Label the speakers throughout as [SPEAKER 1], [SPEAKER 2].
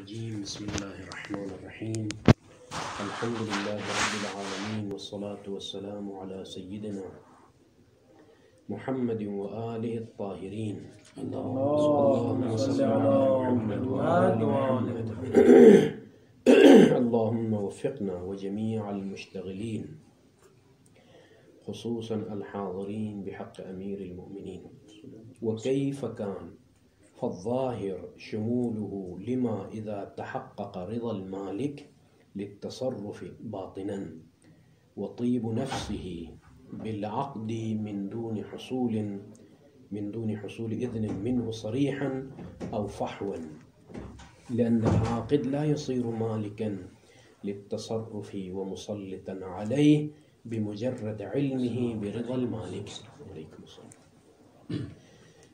[SPEAKER 1] الرجيم بسم الله الرحمن الرحيم الحمد لله رب العالمين والصلاة والسلام على سيدنا محمد وآله الطاهرين اللهم صل على محمد وآل محمد اللهم وفقنا وجميع المشتغلين خصوصا الحاضرين بحق أمير المؤمنين. وكيف كان فالظاهر شموله لما إذا تحقق رضا المالك للتصرف باطنا وطيب نفسه بالعقد من دون حصول إذن منه صريحا أو فحوا، لأن العاقد لا يصير مالكا للتصرف ومسلطا عليه بمجرد علمه برضا المالك. علیکم السلام.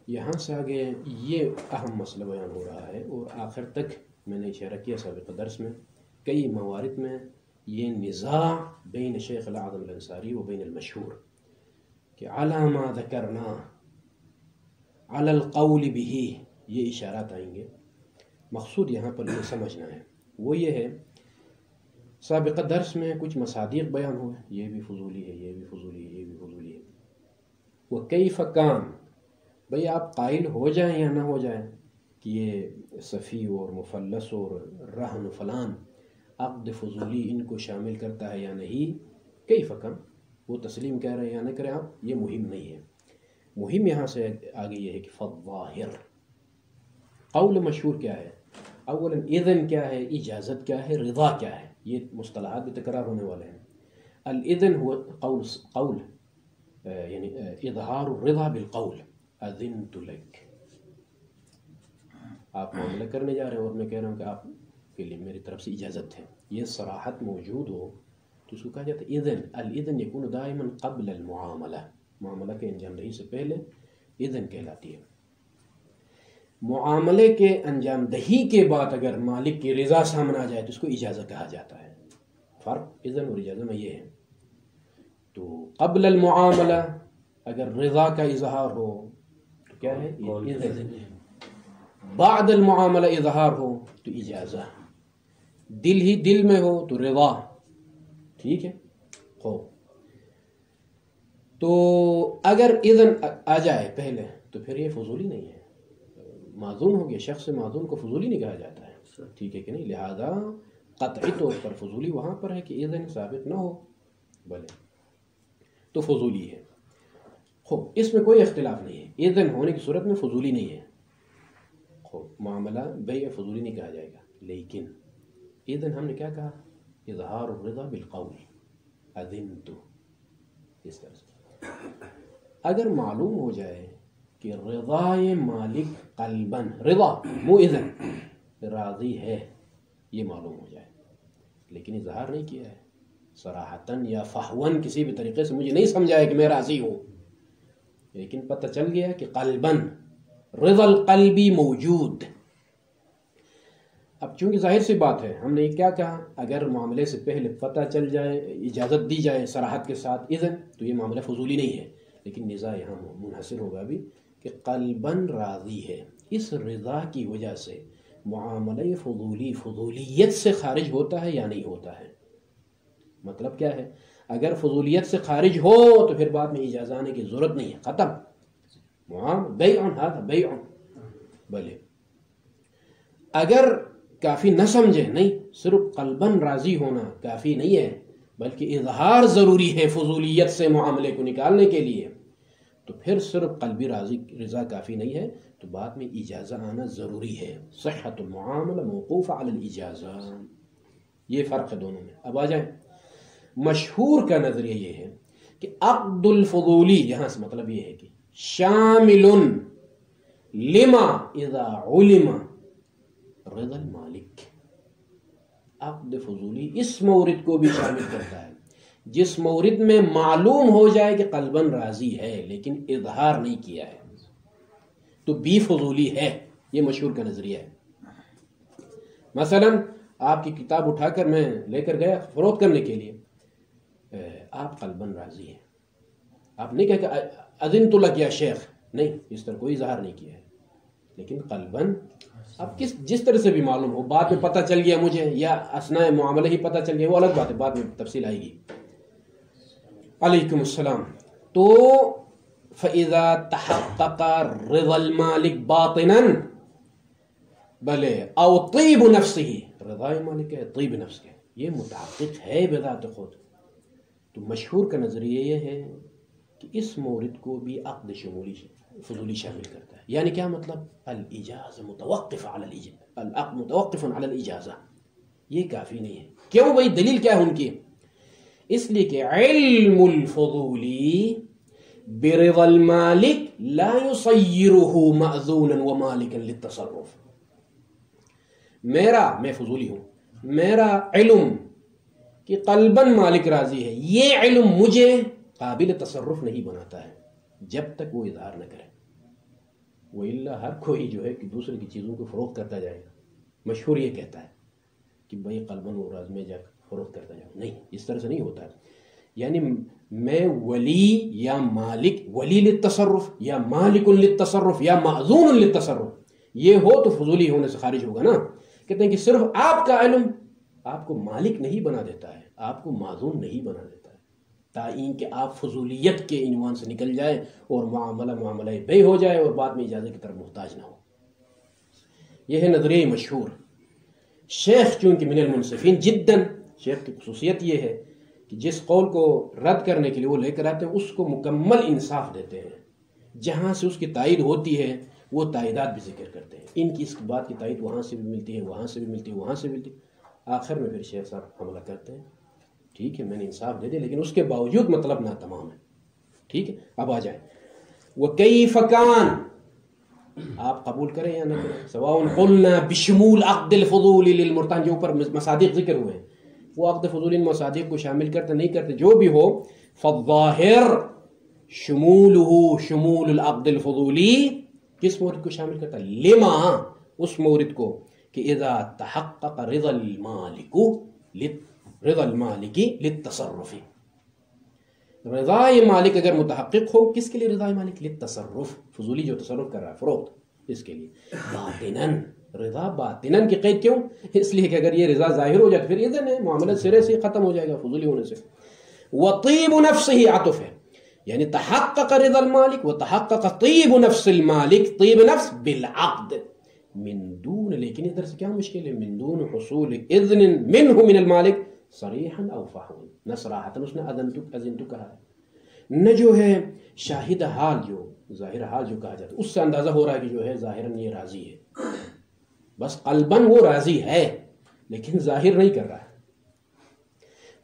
[SPEAKER 1] یہاں سے آگے یہ اہم مسئلہ بیان ہو رہا ہے، اور آخر تک میں نے اشارہ کیا سابق درس میں کئی موارد میں یہ نزاع بین شیخ العظم الانصاری و بین المشہور کہ علی ما ذکرنا علی القول به، یہ اشارات آئیں گے. مقصود یہاں پر یہ سمجھنا ہے وہ یہ ہے، سابقہ درس میں کچھ مصادیق بیان ہوئے، یہ بھی فضولی ہے، یہ بھی فضولی ہے، یہ بھی فضولی ہے. وکیف کان، بھئی آپ قائل ہو جائیں یا نہ ہو جائیں کہ یہ صفی اور مفلس اور رہن فلان عقد فضولی ان کو شامل کرتا ہے یا نہیں، کیف کان، وہ تسلیم کہہ رہے ہیں یا نہ کریں آپ، یہ مہم نہیں ہے. مہم یہاں سے آگے یہ ہے کہ فالظاہر، قول مشہور کیا ہے، اولا اذن کیا ہے، اجازت کیا ہے، رضا کیا ہے، یہ مصطلحات بھی تکرار ہونے والے ہیں. الاذن هو قول یعنی اظہار الرضا بالقول، اذنت لک، آپ معاملہ کرنے جا رہے ہیں اور میں کہہ رہا ہوں کہ آپ کے لیے میری طرف سے اجازت ہے، یہ صراحت موجود ہو تو اس کو کہا جاتا ہے اذن. الاذن یکون دائما قبل المعاملہ، معاملہ کے انجام دہی سے پہلے اذن کہلاتی ہے. معاملے کے انجام دہی کے بعد اگر مالک کی رضا سامنے آ جائے تو اس کو اجازت کہا جاتا ہے. فرق اذن اور اجازت میں یہ ہے. تو قبل المعاملہ اگر رضا کا اظہار ہو تو کیا ہے اذن، بعد المعاملہ اظہار ہو تو اجازہ، دل ہی دل میں ہو تو رضا. ٹھیک ہے. تو اگر اذن آ جائے پہلے تو پھر یہ فضولی نہیں ہے، معذون ہو گیا. شخص معذون کو فضولی نہیں کہا جاتا ہے، ٹھیک ہے کہ نہیں. لہذا قطعی طور پر فضولی وہاں پر ہے کہ اذن ثابت نہ ہو بھلے تو فضولی ہے. خوب، اس میں کوئی اختلاف نہیں ہے، اذن ہونے کی صورت میں فضولی نہیں ہے. خوب، معاملہ بیع فضولی نہیں کہا جائے گا. لیکن اذن ہم نے کیا کہا، اظہار الرضا بالقول، اذنت، اس طرح سے. اگر معلوم ہو جائے کہ رضا مالک قلباً، رضا مو اذن، راضی ہے، یہ معلوم ہو جائے لیکن اظہار نہیں کیا ہے صراحتاً یا فحواً، کسی بھی طریقے سے مجھے نہیں سمجھایا کہ میں راضی ہوں، لیکن پتہ چل گیا کہ قلباً رضا القلبی موجود. اب چونکہ ظاہر سی بات ہے، ہم نے کیا کہا، اگر معاملے سے پہلے پتہ چل جائے، اجازت دی جائے صراحت کے ساتھ اذن، تو یہ معاملہ فضولی نہیں ہے. لیکن نزاع یہاں منحصر ہوگا بھی کہ قلباً راضی ہے. اس رضا کی وجہ سے معاملہ فضولی فضولیت سے خارج ہوتا ہے یا نہیں ہوتا ہے. مطلب کیا ہے، اگر فضولیت سے خارج ہو تو پھر بعد میں اجازہ آنے کی ضرورت نہیں ہے، ختم. بیعن هذا بیعن. بلے اگر کافی نہ سمجھے، نہیں، صرف قلباً راضی ہونا کافی نہیں ہے بلکہ اظہار ضروری ہے فضولیت سے معاملے کو نکالنے کے لیے، تو پھر صرف قلبی رضا کافی نہیں ہے، تو بعد میں اجازہ آنا ضروری ہے. صحت المعاملہ موقوف علی الاجازہ، یہ فرق ہے دونوں میں. اب آ جائیں، مشہور کا نظریہ یہ ہے کہ عقد الفضولی، یہاں سے مطلب یہ ہے کہ شامل لما اذا علم رضا المالک. عقد فضولی اس مورد کو بھی شامل کرتا ہے جس مورد میں معلوم ہو جائے کہ قلباً راضی ہے لیکن اظہار نہیں کیا ہے، تو بھی فضولی ہے. یہ مشہور کا نظریہ ہے. مثلا آپ کی کتاب اٹھا کر میں لے کر گیا فروخت کرنے کے لیے، آپ قلباً راضی ہیں، آپ نہیں کہا کہ اذنت لک یا شیخ، نہیں، اس طرح کوئی اظہار نہیں کیا ہے. لیکن قلباً اب جس طرح سے بھی معلوم ہو، بعد میں پتہ چل گیا مجھے یا اثناء معاملہ ہی پتہ چل گیا، وہ الگ بات ہے، بعد میں تفصیل آئے گی. علیکم السلام. تو فَإِذَا تَحَقَّقَ رِضَى الْمَالِكِ بَاطِنًا بلے او طیب نفسه، رضائے مالک ہے طیب نفس کے، یہ متحقق ہے بذات خود. تو مشہور کا نظریہ یہ ہے کہ اس مورد کو بھی عقد شمولی فضولی شامل کرتا ہے. یعنی کیا مطلب؟ الاجازہ متوقف علی الاجازہ، العقد متوقف علی الاجازہ. یہ کافی نہیں ہے. کیوں بھائی؟ دلیل کیا ہے ان کی؟ اس لیے کہ علم الفضولی برضا المالک لا یصیرہ مأذونا ومالکا للتصرف. میں فضولی ہوں، میرا علم کہ قلباً مالک راضی ہے، یہ علم مجھے قابل تصرف نہیں بناتا ہے جب تک وہ اظہار نہ کرے. وَإِلَّا ہر کوئی جو ہے کہ دوسرے کی چیزوں کو فروخت کرتا جائے گا. مشہور یہ کہتا ہے کہ بھائی قلباً وہ راز میں جا فروخت کرتا جاؤ. نہیں، اس طرح سے نہیں ہوتا ہے. یعنی میں ولی یا مالک، ولی للتصرف یا مالک للتصرف یا معذون للتصرف، یہ ہو تو فضولی ہونے سے خارج ہوگا نا. کہتے ہیں کہ صرف آپ کا علم آپ کو مالک نہیں بنا دیتا ہے، آپ کو معذون نہیں بنا دیتا ہے، تعین کہ آپ فضولیت کے عنوان سے نکل جائے اور معاملہ بے ہو جائے اور بعد میں اجازت کی طرف محتاج نہ ہو. یہ ہے نظریہ مشہور. شیخ چونکہ من المنصفین جداً، شیخ کی خصوصیت یہ ہے کہ جس قول کو رد کرنے کے لیے وہ لے کر آتے ہیں اس کو مکمل انصاف دیتے ہیں. جہاں سے اس کی تائید ہوتی ہے وہ تائیدات بھی ذکر کرتے ہیں. ان کی اس بات کی تائید وہاں سے بھی ملتی ہے، وہاں سے بھی ملتی ہے، وہاں سے بھی ملتی ہے. آخر میں پھر شیخ صاحب حملہ کرتے ہیں، ٹھیک ہے میں نے انصاف دے دیا لیکن اس کے باوجود مطلب نہ تمام ہے. ٹھیک ہے، اب آ جائیں. وَكَيْفَ كَانَ، آپ قبول کریں یا نہ کریں، سواء قلنا بشمول عقد الفضول للمرتان، جو اوپر مصادیق ذکر ہوئے ہیں وہ عقد فضول مصادیق کو شامل کرتے نہیں کرتے، جو بھی ہو. فالظاہر شمولہ شمول العقد الفضولی، کس مورد کو شامل کرتا ہے؟ لما، اس مورد کو کہ اذا تحقق رضا المالک للتصرف، رضا مالک اگر متحقق ہو، کس کے لیے رضا مالک؟ للتصرف، فضولی جو تصرف کر رہا ہے فروخت، اس کے لیے. باطنن، رضا باطنن کی قید کیوں؟ اس لیے کہ اگر یہ رضا ظاہر ہو جائے تو پھر اذن ہے، معاملہ سرے سے ختم ہو جائے گا فضولی ہونے سے. وطیب نفسه عطف ہے، یعنی تحقق رضا المالک وتحقق طیب نفس المالک، طیب نفس بالعقد من دون، لیکن ادھر سے کیا مشکل ہے؟ من دون حصول اذن منہ من المالک صریحا او فحوا، نہ صراحتا اس نے اذنتو کہا ہے، نہ جو ہے شاہد حال، جو ظاہر حال جو کہا جاتا ہے اس سے اندازہ ہو رہا ہے کہ جو ہے ظاہراً یہ راضی ہے، بس قلباً وہ راضی ہے لیکن ظاہر نہیں کر رہا ہے.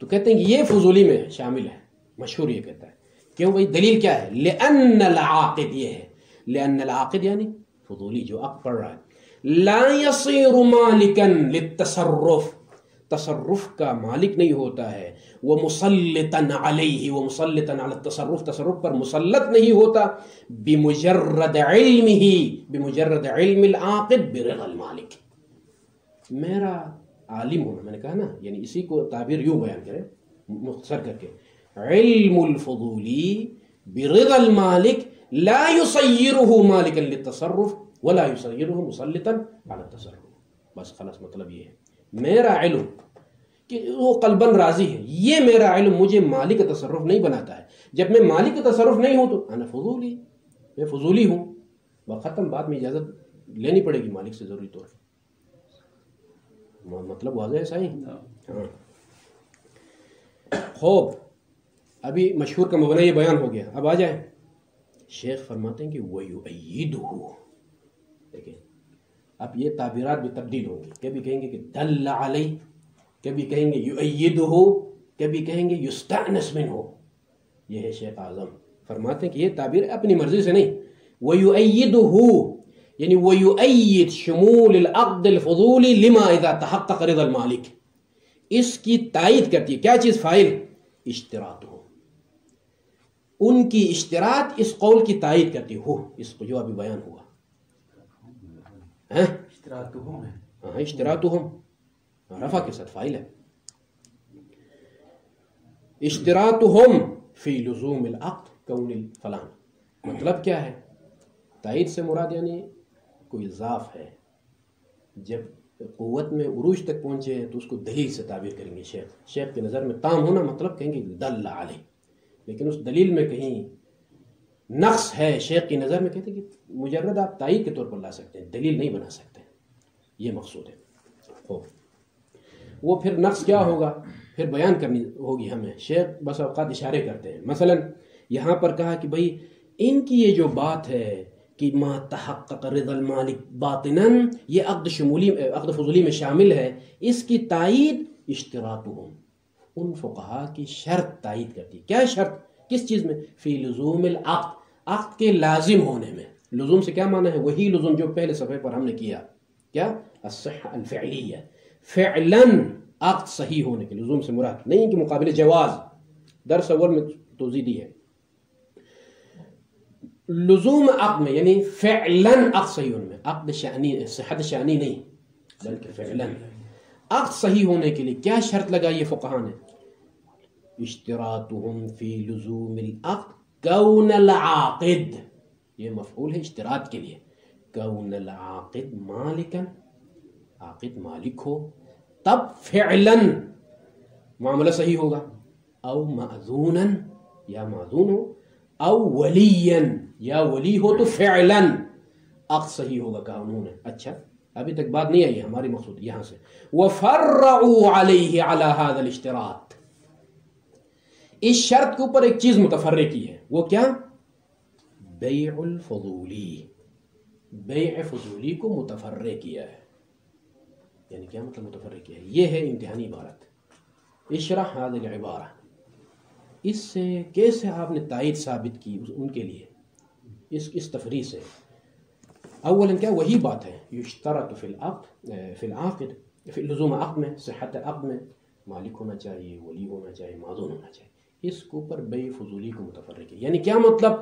[SPEAKER 1] تو کہتے ہیں کہ یہ فضولی میں شامل ہے. مشہور یہ کہتا ہے. کیوں بھائی؟ دلیل کیا ہے؟ لأن العاقد، یہ ہے لأن العاقد یعنی فضولی جو عقد پڑھ رہا ہے، لا يصير مالکا للتصرف، تصرف کا مالک نہیں ہوتا ہے، وہ مسلطا علیہ، وہ مسلطا علی التصرف، تصرف پر مسلط نہیں ہوتا، بمجرد علمہ، بمجرد علم العاقد برضا المالک. میرا عالم ہونا، میں نے کہا نا، یعنی اسی کو تعبیر یوں بیان کرے مختصر کر کے، علم الفضولی برضا المالک لا يصيره مالکا للتصرف ولا يصيره مسلطا على التصرف. بس خلاص مطلب یہ ہے میرا علم کہ وہ قلباً راضی ہے، یہ میرا علم مجھے مالک تصرف نہیں بناتا ہے. جب میں مالک تصرف نہیں ہوں تو انا فضولی، میں فضولی ہوں. ختم، بعد میں اجازت لینی پڑے گی مالک سے ضروری طور پر. مطلب واضح ہے صحیح؟ ہاں. خوب، ابھی مشہور کا مبنی یہ بیان ہو گیا. اب آ جائیں. شیخ فرماتے ہیں کہ وَيُؤَيِّدُهُ، دیکھیں اب یہ تعبیرات بھی تبدیل ہوں گی. کبھی کہیں گے کہ دل علی، کبھی کہیں گے یؤیدہ، کبھی کہیں گے یستأنس منہ. یہ ہے شیخ اعظم فرماتے ہیں کہ یہ تعبیر اپنی مرضی سے نہیں. وَيُؤَيِّدُهُ یعنی وَيُؤَيِّد شمول العقد الفضولی لما اذا تحقق رضا المالک، اس کی تائید کرتی ہے کیا چیز؟ فاعل اشتراط ہو، ان کی اشتراط اس قول کی تائید کرتی ہو، اس کو جو ابھی بیان ہوا. اشتراطہم رفع کے ساتھ فاعل ہے. اشتراطہم فی لزوم العقد کون الفلان، مطلب کیا ہے؟ تائید سے مراد یعنی کوئی ضعف ہے، جب قوت میں عروج تک پہنچے ہیں تو اس کو دلیل سے تعبیر کریں گے شیخ کی نظر میں تام ہونا مطلب کہیں گے دل علیہ، لیکن اس دلیل میں کہیں نقص ہے شیخ کی نظر میں کہتے ہیں کہ مجرد آپ تائید کے طور پر لا سکتے ہیں، دلیل نہیں بنا سکتے، یہ مقصود ہے۔ وہ پھر نقص کیا ہوگا پھر بیان کرنی ہوگی ہمیں، شیخ بس اوقات اشارے کرتے ہیں، مثلا یہاں پر کہا کہ بھئی ان کی یہ جو بات ہے کہ ما تحقق رضا المالک باطناً، یہ عقد فضولی میں شامل ہے، اس کی تائید اشتراطہم، ان فقہا کی شرط تائید کرتی ہے۔ کیا شرط؟ کس چیز میں؟ فی لزوم العقد، عقد کے لازم ہونے میں۔ لزوم سے کیا معنی ہے؟ وہی لزوم جو پہلے صفحے پر ہم نے کیا، کیا؟ الصحہ الفعلیہ، فعلاً عقد صحیح ہونے کے لزوم سے مراد نہیں کہ مقابل جواز، درس اول میں توضیح دی ہے۔ لزوم عقد میں یعنی فعلاً عقد صحیح ہونے میں، عقد شأنی صحت شأنی نہیں بلکہ فعلاً عقد صحیح ہونے کے لیے کیا شرط لگائی ہے فقہا نے؟ اشتراطہم فی لزوم العقد کون العاقد، یہ مفعول ہے اشتراط کے لیے، کون العاقد مالکاً، عاقد مالک ہو تب فعلاً معاملہ صحیح ہوگا، او مأذوناً یا معذون ہو، او ولیاً یا ولی ہو تو فعلاً عقد صحیح ہوگا کہا انہوں نے۔ اچھا ابھی تک بات نہیں آئی ہے ہماری مقصود یہاں سے، وَفَرَّعُوا عَلَيْهِ عَلَى هَذَا الاشتراط، اس شرط کے اوپر ایک چیز متفرع کی ہے، وہ کیا؟ بیع الفضولی، بیع فضولی کو متفرع کیا ہے۔ یعنی کیا مطلب متفرع کیا ہے؟ یہ ہے امتحانی عبارت، اشرح هذه العبارہ، اس سے کیسے آپ نے تائید ثابت کی ان کے لیے اس تفریح سے؟ اولا کیا وہی بات ہے، یشترط فی العقد، فی لزوم عقد میں، صحت عقد میں مالک ہونا چاہیے، ولی ہونا چاہیے، معذون ہونا چاہیے، اس کے اوپر بیع فضولی کو متفرع کیا۔ یعنی کیا مطلب؟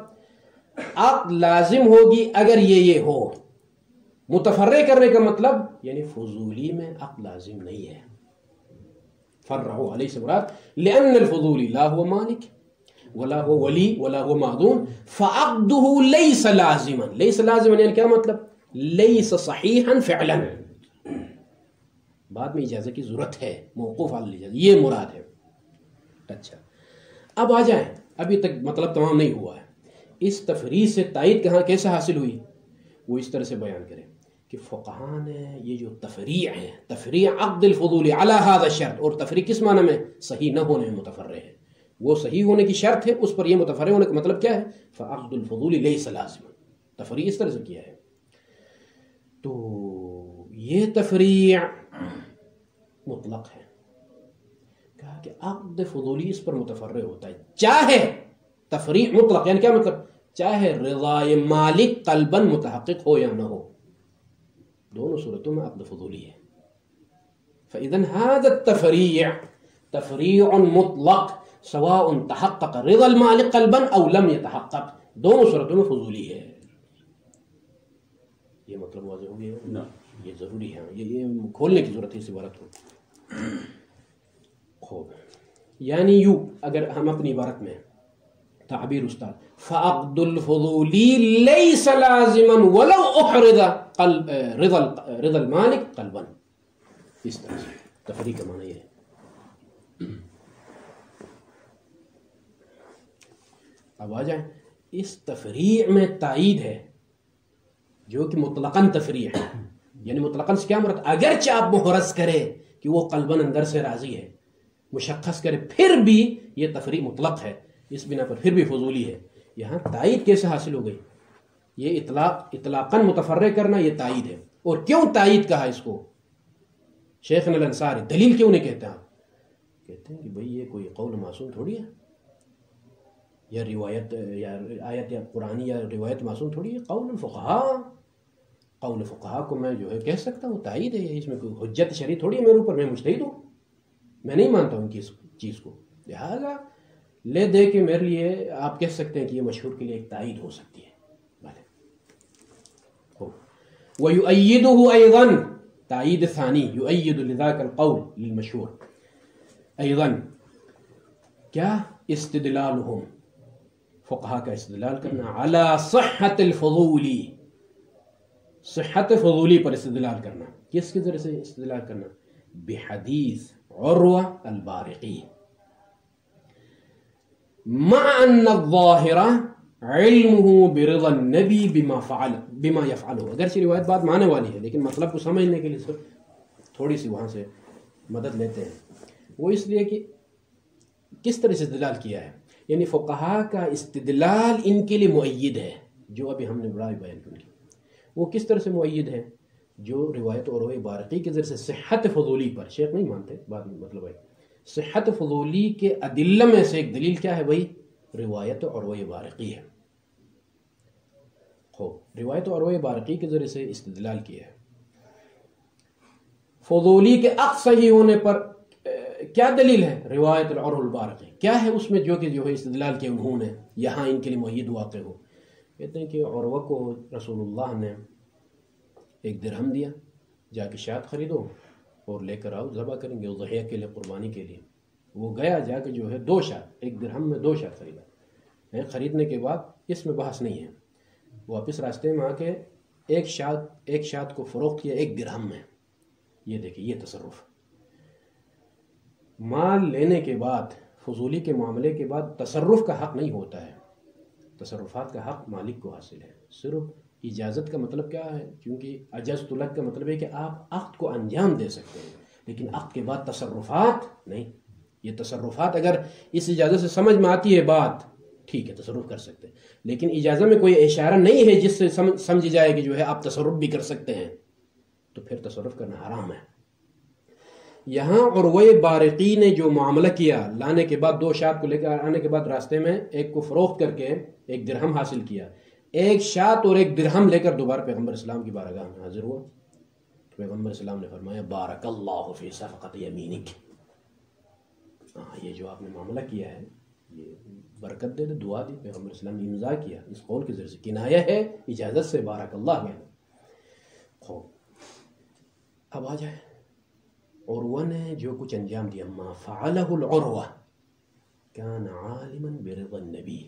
[SPEAKER 1] عقد لازم ہوگی اگر یہ ہو، متفرع کرنے کا مطلب یعنی فضولی میں عقد لازم نہیں ہے۔ فرعوا علیہ سے مراد لأن الفضولی لا هو مالک ولا هو ولی ولا هو معذون فعقده ليس لازما، ليس لازما یعنی کیا مطلب؟ ليس صحیحا فعلا، بعد میں اجازت کی ضرورت ہے، موقوف علی الاجازت، یہ مراد ہے۔ اچھا اب آ جائیں، ابھی تک مطلب تمام نہیں ہوا ہے، اس تفریح سے تائید کہاں کیسے حاصل ہوئی؟ وہ اس طرح سے بیان کریں کہ فقہا نے یہ جو تفریع ہے، تفریع عقد الفضول علی هذا الشرط، اور تفریع کس معنی میں؟ صحیح نہ ہونے میں متفرع ہے، وہ صحیح ہونے کی شرط ہے، اس پر یہ متفرع ہونے کا مطلب کیا ہے؟ فعقد الفضول لیس لازما، تفریع اس طرح سے کیا ہے۔ تو یہ تفریع مطلق ہے، کہا کہ عقد فضولی اس پر متفرع ہوتا ہے، چاہے تفریع مطلق یعنی کیا مطلب؟ چاہے رضائے مالک قلباً متحقق ہو یا نہ ہو، دونوں صورتوں میں عقد فضولی ہے۔ فإذن هذا التفريع تفريع مطلق سواء تحقق رضا المالک قلباً او لم يتحقق، دونوں صورتوں میں فضولی ہے۔ یہ مطلب واضح ہو گیا؟ یہ ضروری ہے، یہ کھولنے کی ضرورت ہے اس عبارت کو۔ خوب، یعنی یوں اگر ہم اپنی عبارت میں تعبیر استاد فعقد الفضولی لیس لازما ولو احرز رضا المالک قلبا، اس طرح سے تفریع کا معنی یہ ہے۔ اب آ جائیں، اس تفریع میں تائید ہے جو کہ مطلقاً تفریع ہے، یعنی مطلقاً سے کیا مراد؟ اگرچہ آپ محرز کرے کہ وہ قلباً اندر سے راضی ہے، مشخص کرے، پھر بھی یہ تفریع مطلق ہے، اس بنا پر پھر بھی فضولی ہے۔ یہاں تائید کیسے حاصل ہو گئی؟ یہ اطلاقاً متفرع کرنا یہ تائید ہے، اور کیوں تائید کہا اس کو شیخنا الانصاری؟ دلیل کیوں نہیں کہتے آپ؟ کہتے ہیں کہ بھئی یہ کوئی قول معصوم تھوڑی ہے، یا روایت یا آیت یا قرآنی یا روایت معصوم تھوڑی ہے، قول فقہا کو میں جو ہے کہہ سکتا ہوں، تائید ہے، اس میں کوئی حجت شرعی تھوڑی ہے میرے اوپر، میں مجتہد ہوں، میں نہیں مانتا ہوں کہ اس چیز کو، لہذا لے دے کے میرے لیے آپ کہہ سکتے ہیں کہ یہ مشہور کے لیے ایک تائید ہو سکتی ہے۔ وَيُؤَيِّدُهُ أَيْضًا، تائید ثانی، يُؤَيِّدُ لذاك القول للمشہور، ایضاً کیا؟ استدلالهم، فقہا کا استدلال کرنا، علی صحت الفضول، صحت فضولی پر استدلال کرنا. کس کے ذریعے سے استدلال کرنا؟ بحدیث عروہ البارقی مع ان الظاہر علمہ برضا النبی بما یفعلہ. اگرچہ روایت بات مانے والی ہے لیکن مطلب کو سمجھنے کے لیے تھوڑی سی وہاں سے مدد لیتے ہیں. وہ اس لیے کہ کس طرح سے استدلال کیا ہے، یعنی فقہا کا استدلال ان کے لیے مؤید ہے. جو ابھی ہم نے بڑا بیان کیا وہ کس طرح سے مؤید ہے؟ جو روایت عروہ بارقی کے ذریعے سے صحت فضولی پر، شیخ نہیں مانتے بعد میں مطلب ہے، صحت فضولی کے ادلہ میں سے ایک دلیل کیا ہے؟ وہی روایت عروہ بارقی ہے. روایت عروہ بارقی کے ذریعے سے استدلال کیا ہے. فضولی کے عقد صحیح ہونے پر کیا دلیل ہے؟ روایت العروہ البارقی. کیا ہے اس میں جو ہے استدلال کیا انہوں نے یہاں ان کے لیے مؤید واقع ہو؟ کہتے ہیں کہ عروہ کو رسول اللہ نے ایک درہم دیا، جا کے شاۃ خریدو اور لے کر آؤ، ذبح کریں گے اضحیہ کے لیے، قربانی کے لیے. وہ گیا جا کے جو ہے 2 شاۃ، ایک درہم میں 2 شاۃ خریدا. خریدنے کے بعد اس میں بحث نہیں ہے، واپس راستے میں آ کے ایک شاۃ کو فروخت کیا 1 درہم میں. یہ دیکھیں، یہ تصرف. مال لینے کے بعد، فضولی کے معاملے کے بعد تصرف کا حق نہیں ہوتا ہے. تصرفات کا حق مالک کو حاصل ہے. صرف اجازت کا مطلب کیا ہے؟ کیونکہ اجازت لک کا مطلب ہے کہ آپ عقد کو انجام دے سکتے ہیں، لیکن عقد کے بعد تصرفات نہیں. یہ تصرفات اگر اس اجازت سے سمجھ میں آتی ہے بات، ٹھیک ہے تصرف کر سکتے ہیں، لیکن اجازت میں کوئی اشارہ نہیں ہے جس سے سمجھ جائے کہ جو ہے آپ تصرف بھی کر سکتے ہیں، تو پھر تصرف کرنا حرام ہے. یہاں عروہ بارقی نے جو معاملہ کیا، لانے کے بعد 2 شاۃ کو لے کر آنے کے بعد راستے میں ایک کو فروخت کر کے 1 درہم حاصل کیا، 1 شاۃ اور 1 درہم لے کر دوبارہ پیغمبر اسلام کی بارگاہ میں حاضر ہوا. پیغمبر اسلام نے فرمایا بارک اللہ فی صفقۃ یمینک. یہ جو آپ نے معاملہ کیا ہے یہ برکت دے، دعا دی. پیغمبر اسلام نے امضا کیا اس قول کے ذریعے سے، کنایہ ہے اجازت سے، بارک اللہ میں. خوب، اب آ جائے عروہ نے جو کچھ انجام دیا. ما فعلہ العروہ کان عالما برضا النبی.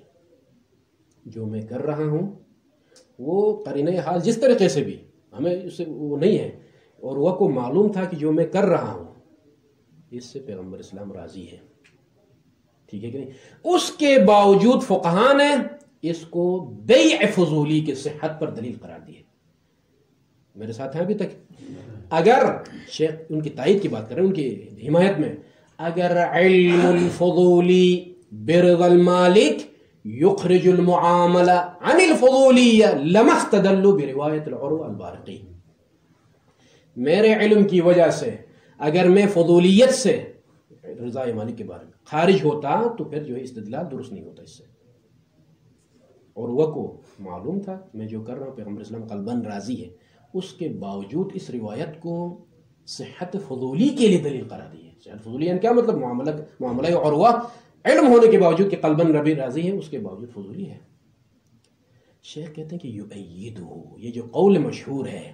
[SPEAKER 1] جو میں کر رہا ہوں وہ قرینہ حال جس طریقے سے بھی ہمیں اس سے وہ نہیں ہے، عروہ کو معلوم تھا کہ جو میں کر رہا ہوں اس سے پیغمبر اسلام راضی ہے. ٹھیک ہے کہ نہیں؟ اس کے باوجود فقہا نے اس کو بیع فضولی کے صحت پر دلیل قرار دی ہے. میرے ساتھ ہیں ابھی تک؟ اگر شیخ ان کی تائید کی بات کر رہے ہیں، ان کی حمایت میں، اگر علم الفضولی برضا المالک یخرج المعاملہ عن الفضولیہ لما استدلوا بروایت العروہ البارقی. میرے علم کی وجہ سے اگر میں فضولیت سے رضا مالک کے بارے میں خارج ہوتا تو پھر جو ہے استدلال درست نہیں ہوتا اس سے. عروہ کو معلوم تھا میں جو کر رہا ہوں پیغمبر اسلام قلباً راضی ہے، اس کے باوجود اس روایت کو صحت فضولی کے لیے دلیل قرار دی ہے. صحت فضولی یعنی کیا مطلب؟ معاملہ عروہ علم ہونے کے باوجود کہ قلباً ربی راضی ہے، اس کے باوجود فضولی ہے. شیخ کہتے ہیں کہ یؤیدہ، یہ جو قول مشہور ہے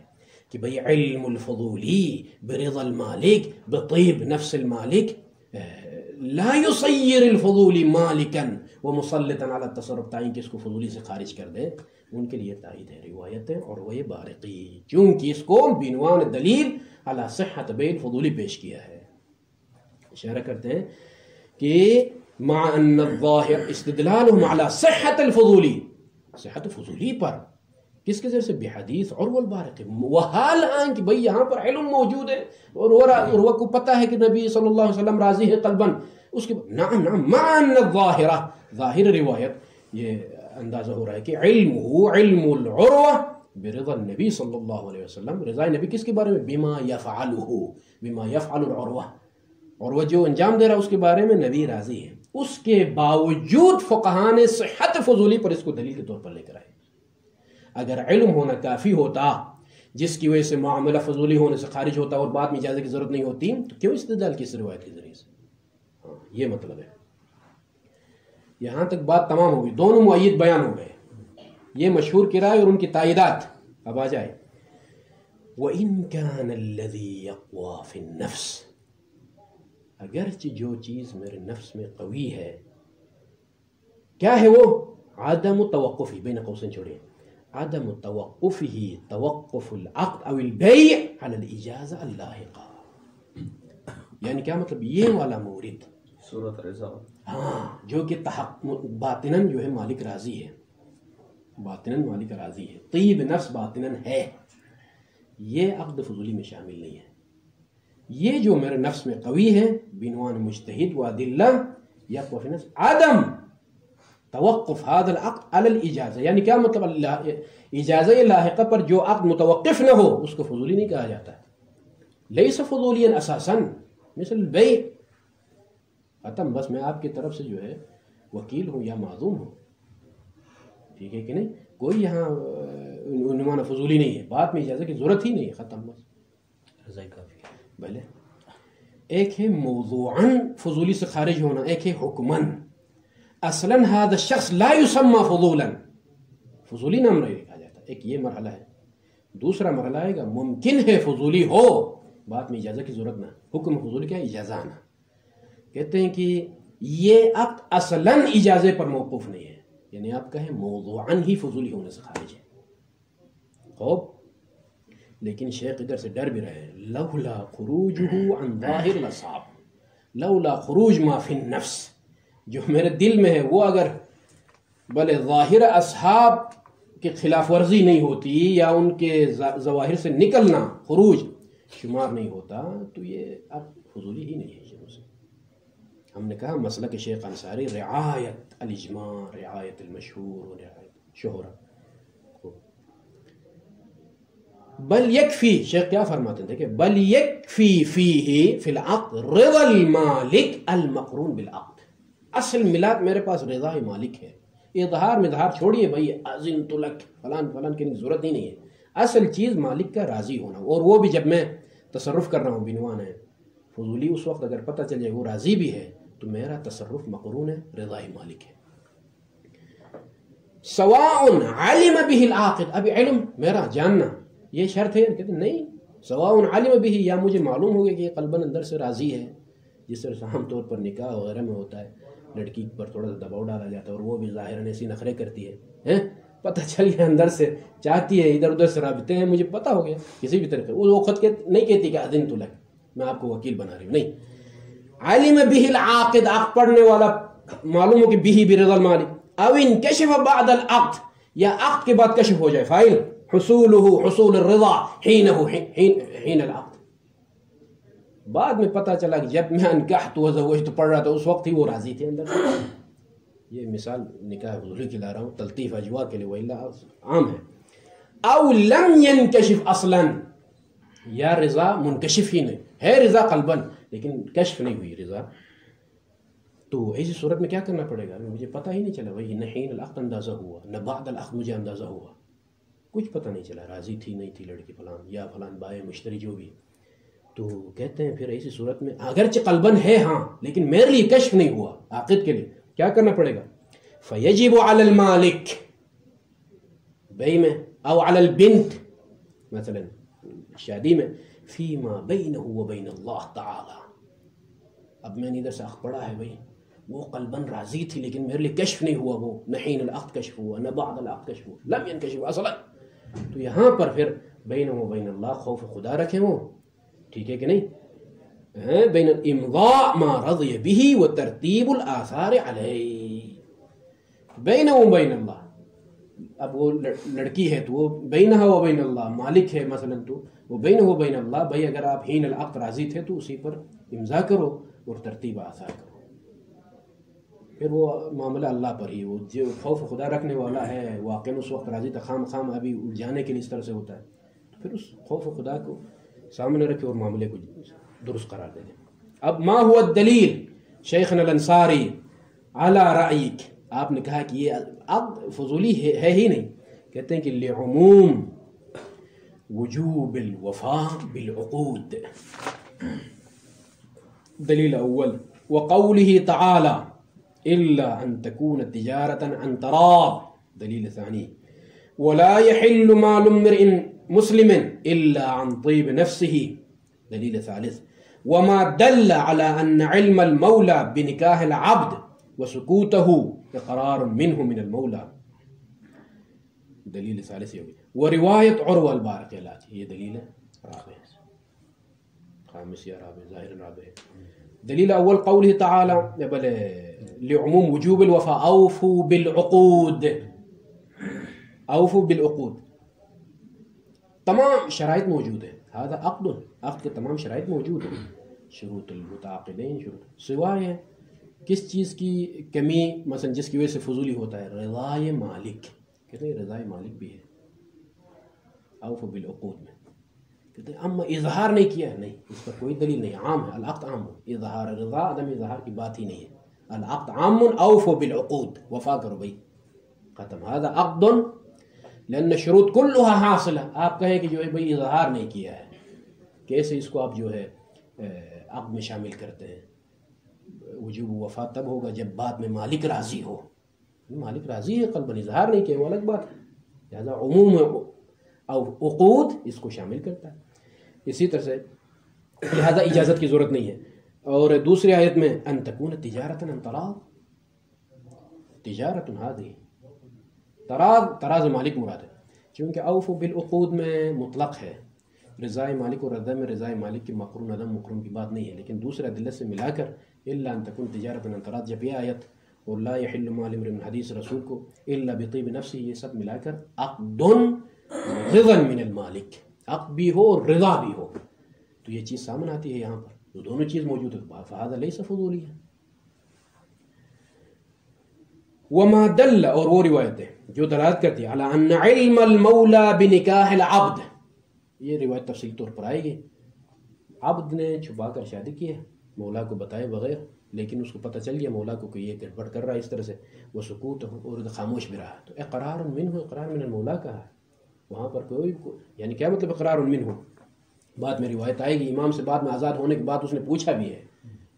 [SPEAKER 1] کہ بھئی علم الفضولی برضا المالک بطیب نفس المالک لا یصیر الفضولی مالکا ومسلطا علی التصرف، تائیں کہ اس کو فضولی سے خارج کر دیں. ان کے لیے تائید ہے روایت عروہ بارقی، چونکہ اس کو بعنوان دلیل علی صحت بیع فضولی پیش کیا ہے. اشارہ کرتے ہیں کہ مع ان الظاہر استدلالهم علی صحت الفضولی، صحت فضولی پر کس کے ذریعے سے؟ بحدیث عروہ البارقی. وحال آن کہ بھئی یہاں پر علم موجود ہے اور عروہ کو پتہ ہے کہ نبی صلی اللہ علیہ وسلم راضی ہے قلباً، اس کے نعم مع ان الظاہرہ، ظاہر روایت یہ اندازہ ہو رہا ہے کہ علم العروہ برضا النبی صلی اللہ علیہ وسلم. رضا نبی کس کے بارے میں؟ بما یفعل العروہ، عروہ جو انجام دے رہا ہے اس کے بارے میں نبی راضی ہے. اس کے باوجود فقہا نے صحت فضولی پر اس کو دلیل کے طور پر لے کر آئے. اگر علم ہونا کافی ہوتا جس کی وجہ سے معاملہ فضولی ہونے سے خارج ہوتا اور بعد میں اجازت کی ضرورت نہیں ہوتی تو کیوں استدلال کی اس روایت کے ذریعے سے؟ یہ مطلب ہے. یہاں تک بات تمام ہوگی، دونوں مؤید بیان ہو گئے، یہ مشہور کی رائے اور ان کی تائیدات. اب آ جائے وَإِن كَانَ الَّذِي يَقْوَى فِي النَّفْسِ، اگرچہ جو چیز میرے نفس میں قوی ہے، کیا ہے وہ؟ عدم توقفی، بین قوسین چھوڑیے، عدم توقفه توقف العقد او البيع على الاجازه اللاحقه. یعنی کیا مطلب؟ یہ والا مورد
[SPEAKER 2] صورت رضا،
[SPEAKER 1] ہاں، جو کہ باطناً جو ہے مالک راضی ہے، باطناً مالک راضی ہے، طیب نفس باطناً ہے، یہ عقد فضولی میں شامل نہیں ہے. یہ جو میرے نفس میں قوی ہے بعنوان مجتہد و ادلہ یقوی فی نفس عدم توقف هذا العقد على الاجازہ. یعنی کیا مطلب؟ اجازہ لاحقہ پر جو عقد متوقف نہ ہو اس کو فضولی نہیں کہا جاتا ہے. لیس فضولیا اساسا مثل البیع. ختم، بس میں آپ کی طرف سے جو ہے وکیل ہوں یا معذوم ہوں، ٹھیک ہے کہ نہیں؟ کوئی یہاں عنوان فضولی نہیں ہے، بات میں اجازت کی ضرورت ہی نہیں ہے، ختم، بس رضا کافی ہے. بھلے ایک ہے موضوعاً فضولی سے خارج ہونا، ایک ہے حکماً. اصلاً هذا الشخص لا يسمى فضولا، فضولی نام نہیں لکھا جاتا. ایک یہ مرحلہ ہے. دوسرا مرحلہ ہے گا ممکن ہے فضولی ہو، بات میں اجازت کی ضرورت نہ. حکم فضولی کیا ہے؟ اجازہ آنا. کہتے ہیں کہ یہ عقد اصلاً اجازے پر موقوف نہیں ہے، یعنی آپ کہیں موضوعاً ہی فضولی ہونے سے خارج ہے. خوب، لیکن شیخ ادھر سے ڈر بھی رہے ہیں. لولا خروجہ عن ظاہر الاصحاب، لولا خروج ما فی النفس، جو میرے دل میں ہے وہ اگر بلے ظاہر اصحاب کی خلاف ورزی نہیں ہوتی یا ان کے ظواہر سے نکلنا خروج شمار نہیں ہوتا تو یہ اب فضولی ہی نہیں ہے شروع سے. ہم نے کہا مسلک شیخ انصاری رعایت الاجماع، رعایت المشہور و رعایت شہرہ. بل یکفی، شیخ کیا فرماتے ہیں دیکھیں، بل یکفی فیہ فی العقد رضا المالک المقرون بالعقد. اصل ملاک میرے پاس رضا مالک ہے. اظہار مظہار چھوڑیے بھائی، اذنت لک فلان فلان کی ضرورت ہی نہیں ہے. اصل چیز مالک کا راضی ہونا، اور وہ بھی جب میں تصرف کر رہا ہوں بعنوان ہے فضولی، اس وقت اگر پتہ چل جائے وہ راضی بھی ہے تو میرا تصرف مقرون ہے رضا مالک ہے. سواء علم به العاقد، ابھی علم میرا جاننا یہ شرط ہے؟ کہتے نہیں، سواء علم به، یا مجھے معلوم ہو گیا کہ یہ قلباً اندر سے راضی ہے. جس طرح عام طور پر نکاح وغیرہ میں ہوتا ہے، لڑکی پر تھوڑا سا دباؤ ڈالا جاتا ہے اور وہ بھی ظاہراً ایسی نخرے کرتی ہے، پتہ چل گیا اندر سے چاہتی ہے، ادھر ادھر سے رابطے ہیں، مجھے پتہ ہو گیا کسی بھی طریقے. وہ خود نہیں کہتی کہ اذنت لک، میں آپ کو وکیل بنا رہی ہوں، نہیں. علم به العاقد، عقد پڑھنے والا معلوم ہو کہ به برضا المالک، او انکشف بعد العقد، یا عقد کے بعد کشف ہو جائے، فاعل حصوله حصول الرضا حین العقد. بعد میں پتہ چلا کہ جب میں انکحت وزوجت پڑھ رہا تھا اس وقت ہی وہ راضی تھے اندر. یہ مثال نکاح فضولی کی لا رہا ہوں تلطیف اجواء کے لیے، وإلا عام ہے. او لم ينکشف اصلا، یا رضا منکشف ہی نہیں ہے، رضا قلباً لیکن کشف نہیں ہوئی رضا، تو ایسی صورت میں کیا کرنا پڑے گا؟ مجھے پتہ ہی نہیں چلا بھائی، نہ حین العقد اندازہ ہوا نہ بعد العقد مجھے اندازہ ہوا، کچھ پتہ نہیں چلا راضی تھی نہیں تھی لڑکی فلان یا فلان بائع مشتری جو بھی. تو کہتے ہیں پھر ایسی صورت میں اگرچہ قلباً ہے ہاں لیکن میرے لیے کشف نہیں ہوا، عاقد کے لیے کیا کرنا پڑے گا؟ فیجب علی المالک بیع میں، او علی البنت مثلا شادی میں، فیما بینہ و بین اللہ تعالی. اب میں نے ادھر سے عقد پڑھا ہے بھائی، وہ قلباً راضی تھی لیکن میرے لیے کشف نہیں ہوا، وہ نہ حین العقد کشف ہوا نہ بعد العقد کشف ہوا، لم ينکشف اصلا. تو یہاں پر پھر بینہ و بین اللہ خوف خدا رکھیں وہ، ٹھیک ہے کہ نہیں؟ بین الامضاء ما رضی به و ترتیب الآثار علیہ، بینہ و بین اللہ. اب وہ لڑکی ہے تو وہ بینہ و بین اللہ، مالک ہے مثلا تو وہ بینہ و بین اللہ. بھائی اگر آپ حین العقد راضی تھے تو اسی پر امضاء کرو اور ترتیب آثار کرو. پھر وہ معاملہ اللہ پر ہی، وہ جو خوف خدا رکھنے والا ہے واقعاً اس وقت راضی تھا، خام ابھی الجھانے کے لیے اس طرح سے ہوتا ہے، تو پھر اس خوف خدا کو سامنے رکھے اور معاملے کو درست قرار دے دیں. اب ما هو الدلیل شیخنا الانصاری علی رأیک، آپ نے کہا کہ یہ عقد فضولی ہے ہی نہیں، کہتے ہیں کہ لعموم وجوب الوفاء بالعقود. دلیل اول وقوله تعالی الا ان تكون تجارة عن تراض. دلیل ثانی ولا يحل مال امرئ مسلم الا عن طيب نفسه. دلیل ثالث وما دل على ان علم المولى بنكاح العبد وسكوته اقرار منه من المولى. دلیل ثالثی ہوگی. وہ روایت عروہ البارقی الآتی، یہ دلیل رابع ہے، خامس یا رابع، ظاہر رابع ہے. دلیل اول قوله تعالی بل لعموم وجوب الوفاء اوفوا بالعقود، اوفوا بالعقود، تمام شرائط موجود ہیں. هذا عقد، عقد کے تمام شرائط موجود ہیں، شروط المتعاقدین، شروط سوائے کس چیز کی کمی، مثلا جس کی وجہ سے فضولی ہوتا ہے، رضائے مالک. کہتے ہیں رضائے مالک بھی ہے اوفوا بالعقود میں. کہتے ہیں اما اظہار نہیں کیا، نہیں، اس پر کوئی دلیل نہیں، عام ہے، العقد عام، اظہار رضا عدم اظہار کی بات ہی نہیں ہے. العقد عام اوفوا بالعقود، وفا کرو بھائی، ختم. هذا عقد لأن الشروط كلها حاصلة. آپ کہیں کہ جو ہے بھائی اظہار نہیں کیا ہے، کیسے اس کو آپ جو ہے عقد میں شامل کرتے ہیں؟ وجوب وفا تب ہوگا جب بعد میں مالک راضی ہو. مالک راضی ہے، قلباً اظہار نہیں کیا، وہ الگ بات ہے. لہذا عموم او عقود اس کو شامل کرتا ہے. اسی طرح سے لہذا اجازت کی ضرورت نہیں ہے. اور دوسری آیت میں ان تکون تجارتا عن تراض، تجارت هذه تراض مالک مراد ہے، چونکہ اوفوا بالعقود میں مطلق ہے، رضائے مالک اور رضا میں رضائے مالک کی مقرون عدم مقرون کی بات نہیں ہے. لیکن دوسرے ادلت سے ملا کر الا ان تکون تجارت عن تراض، جب یہ آیت اور لا یحل مال امرئ، حدیث رسول کو الا بطیب نفسہ، یہ سب ملا کر عقد رضا من المالک، عقد بھی ہو اور رضا بھی ہو، تو یہ چیز سامنے آتی ہے یہاں پر، تو دونوں چیز موجود ہے. فہذا لیس فضولی ہے. وما دل، اور وہ روایت ہے جو دلالت کرتی ہے علی ان علم المولا بنکاح العبد، یہ روایت تفصیل طور پر آئے گی. عبد نے چھپا کر شادی کی ہے مولا کو بتائے بغیر، لیکن اس کو پتہ چل گیا مولا کو کہ یہ گڑبڑ کر رہا ہے اس طرح سے، وہ سکوت اور خاموش بھی رہا، تو اقرار منہ، اقرار من المولا کہا ہے. وہاں پر کوئی یعنی کیا مطلب اقرار منہ؟ بعد میں روایت آئے گی، امام سے بعد میں آزاد ہونے کے بعد اس نے پوچھا بھی ہے،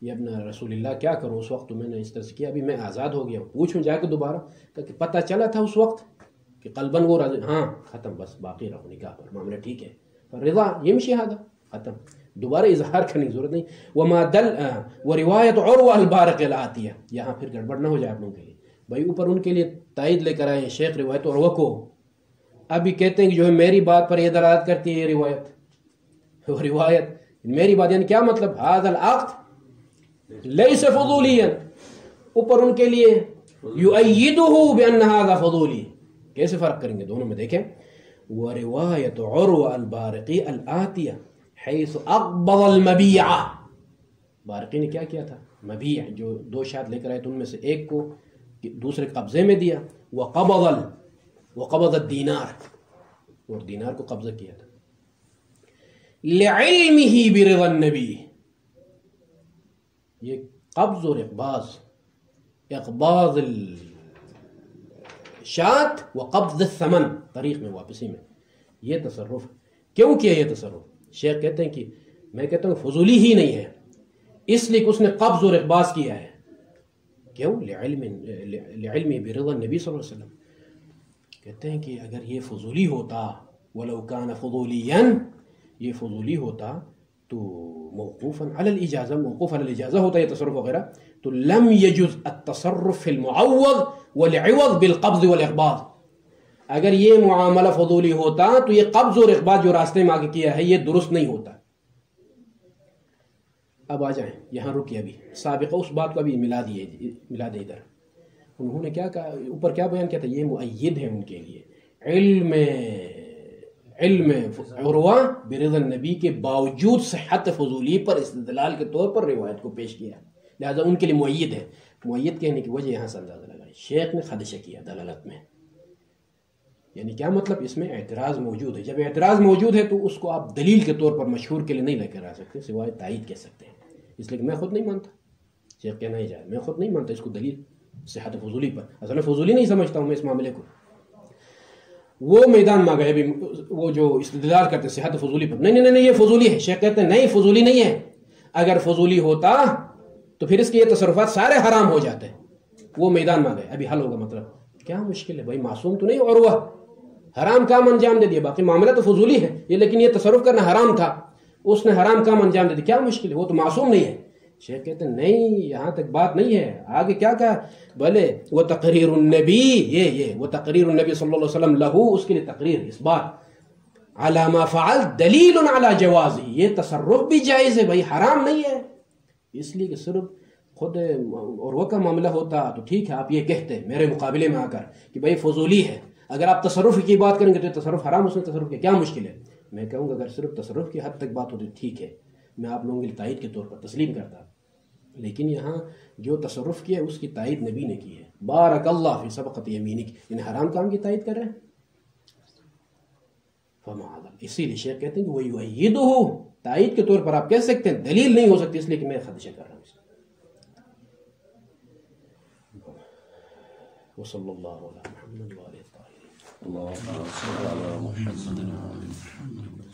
[SPEAKER 1] یہ ابن رسول اللہ کیا کروں، اس وقت تو میں نے اس طرح سے کیا، ابھی میں آزاد ہو گیا ہوں، پوچھوں جا کے دوبارہ، کہ پتہ چلا تھا اس وقت کہ قلباً وہ ہاں ختم، بس باقی رہو نکاح پر، معاملہ ٹھیک ہے، رضا یمشی هذا، ختم، دوبارہ اظہار کرنے کی ضرورت نہیں. وما دل وہ روایت عروہ البارق الآتیہ، یہاں پھر گڑبڑ نہ ہو جائے آپ لوگوں کے لیے. بھائی اوپر ان کے لیے تائید لے کر آئے شیخ روایت عروہ کو، ابھی کہتے ہیں کہ جو ہے میری بات پر یہ دلالت کرتی ہے یہ روایت، وہ روایت میری بات، یعنی کیا مطلب؟ هذا العقد لیس فضولیا، اوپر ان کے لیے یؤیدہ بان هذا فضولی. کیسے فرق کریں گے دونوں میں؟ دیکھیں، وروایت عروہ البارقی الآتیہ حیث اقبض المبیع، بارقی نے کیا کیا تھا؟ مبیع، جو دو شاد لے کر آئے تو ان میں سے ایک کو دوسرے قبضے میں دیا، وقبض الدینار، اور دینار کو قبضہ کیا تھا، لعلمہ برضا النبی. یہ قبض اور اقباض الشات وقبض الثمن، طریق میں واپسی میں، یہ تصرف کیوں کیا؟ یہ تصرف شیخ کہتے ہیں کہ میں کہتا ہوں فضولی ہی نہیں ہے، اس لیے کہ اس نے قبض اور اقباض کیا ہے. کیوں؟ لعلم برضا النبی صلی اللہ علیہ وسلم. کہتے ہیں کہ اگر یہ فضولی ہوتا، ولو کان فضولیا، یہ فضولی ہوتا تو موقوفا علی الاجازہ، موقوف علی الاجازہ ہوتا یہ تصرف وغیرہ، تو لم یجز التصرف فی المعوض والعوض بالقبض والاقباض. اگر یہ معاملہ فضولی ہوتا تو یہ قبض اور اقباض جو راستے میں آگے کیا ہے یہ درست نہیں ہوتا. اب آ جائیں یہاں رکیے، ابھی سابقہ اس بات کو ابھی ملا دے ادھر. انہوں نے کیا کہا اوپر، کیا بیان کیا تھا؟ یہ مؤید ہے ان کے لیے علم عروہ برضا النبی کے باوجود صحت فضولی پر استدلال کے طور پر روایت کو پیش کیا، لہذا ان کے لیے مؤید ہے. مؤید کہنے کی وجہ یہاں سے اندازہ لگائی، شیخ نے خدشہ کیا دلالت میں، یعنی کیا مطلب؟ اس میں اعتراض موجود ہے. جب اعتراض موجود ہے تو اس کو آپ دلیل کے طور پر مشہور کے لیے نہیں لے کر آ سکتے، سوائے تائید کہہ سکتے ہیں. اس لیے کہ میں خود نہیں مانتا، شیخ کہنا ہی جائے، میں خود نہیں مانتا اس کو دلیل صحت فضولی پر، اصل میں فضولی نہیں سمجھتا ہوں میں اس معاملے کو. وہ میدان میں گئے ابھی، وہ جو استدلال کرتے صحت فضولی پر، نہیں یہ فضولی ہے. شیخ کہتے ہیں نہیں فضولی نہیں ہے، اگر فضولی ہوتا تو پھر اس کے یہ تصرفات سارے حرام ہو جاتے. وہ میدان میں گئے، ابھی حل ہوگا. مطلب کیا مشکل ہے بھائی، معصوم تو نہیں عروہ، حرام کام انجام دے دیا، باقی معاملہ تو فضولی ہے یہ، لیکن یہ تصرف کرنا حرام تھا، اس نے حرام کام انجام دے دیا، کیا مشکل ہے؟ وہ تو معصوم نہیں ہے. شیخ کہتے ہیں نہیں، یہاں تک بات نہیں ہے، آگے کیا کہا؟ بولے وہ تقریر النبی، یہ وہ تقریر النبی صلی اللہ علیہ وسلم لہو، اس کے لیے تقریر، اس بات علی ما فعل دلیل علی جواز، یہ تصرف بھی جائز ہے بھائی، حرام نہیں ہے. اس لیے کہ صرف خود عروہ کا معاملہ ہوتا تو ٹھیک ہے، آپ یہ کہتے میرے مقابلے میں آ کر کہ بھائی فضولی ہے، اگر آپ تصرف کی بات کریں گے تو تصرف حرام، اس میں تصرف کی کیا مشکل ہے؟ میں کہوں گا اگر صرف تصرف کی حد تک بات ہوتی ٹھیک ہے، میں آپ لوگوں کی تائید کے طور پر تسلیم کرتا، لیکن یہاں جو تصرف کیا ہے اس کی تائید نبی نے کی ہے. بارک اللہ فی سبقت یمینک، یعنی حرام کام کی تائید کر رہے ہیں. اسی لیے شیخ کہتے ہیں کہ وَيُؤَيِّدُهُ، تائید کے طور پر آپ کہہ سکتے ہیں، دلیل نہیں ہو سکتی، اس لیے کہ میں خدشہ کر رہا ہوں. وصلی اللہ علیہ محمد وآلہ الطاہرین.
[SPEAKER 2] اللهم صل على محمد وعلى آل محمد.